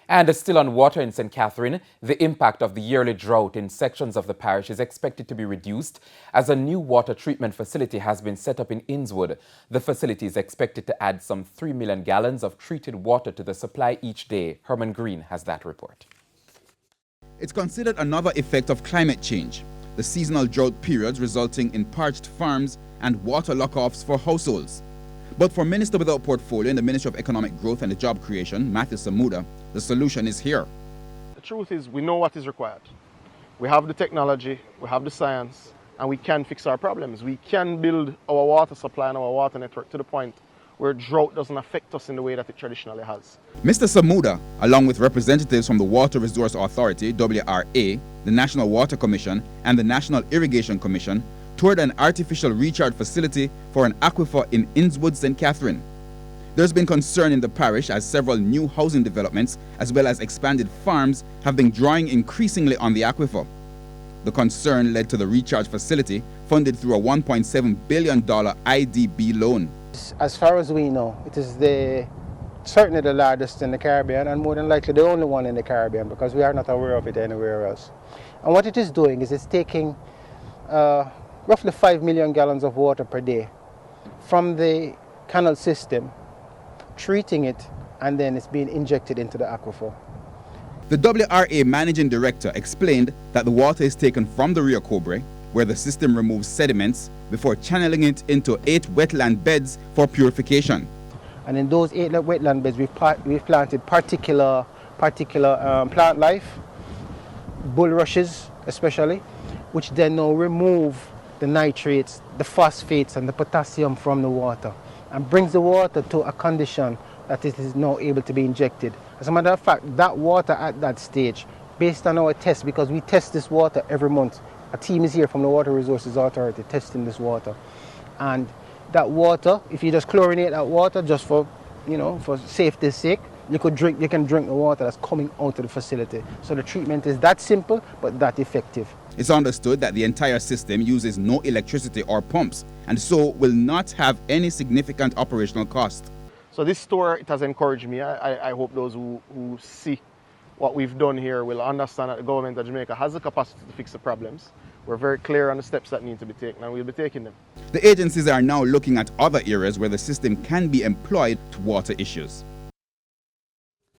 And still on water in St. Catherine, the impact of the yearly drought in sections of the parish is expected to be reduced as a new water treatment facility has been set up in Innswood. The facility is expected to add some 3 million gallons of treated water to the supply each day. Herman Green has that report. It's considered another effect of climate change, the seasonal drought periods resulting in parched farms and water lock-offs for households. But for Minister without portfolio in the Ministry of Economic Growth and Job Creation, Matthew Samuda, the solution is here. The truth is, we know what is required. We have the technology, we have the science, and we can fix our problems. We can build our water supply and our water network to the point where drought doesn't affect us in the way that it traditionally has. Mr. Samuda, along with representatives from the Water Resource Authority, WRA, the National Water Commission, and the National Irrigation Commission, toured an artificial recharge facility for an aquifer in Innswood, St. Catherine. There's been concern in the parish as several new housing developments as well as expanded farms have been drawing increasingly on the aquifer. The concern led to the recharge facility funded through a $1.7 billion IDB loan. As far as we know, it is certainly the largest in the Caribbean and more than likely the only one in the Caribbean because we are not aware of it anywhere else. And what it is doing is it's taking roughly 5 million gallons of water per day from the canal system, treating it, and then it's being injected into the aquifer. The WRA managing director explained that the water is taken from the Rio Cobre, where the system removes sediments before channeling it into 8 wetland beds for purification. And in those 8 wetland beds, we've planted particular plant life, bulrushes especially, which then now remove the nitrates, the phosphates, and the potassium from the water and brings the water to a condition that it is now able to be injected. As a matter of fact, that water at that stage, based on our tests, because we test this water every month, a team is here from the Water Resources Authority testing this water. And that water, if you just chlorinate that water just for safety's sake, you can drink the water that's coming out of the facility. So the treatment is that simple but that effective. It's understood that the entire system uses no electricity or pumps and so will not have any significant operational cost. So this tour, it has encouraged me. I hope those who see what we've done here will understand that the government of Jamaica has the capacity to fix the problems. We're very clear on the steps that need to be taken and we'll be taking them. The agencies are now looking at other areas where the system can be employed to water issues.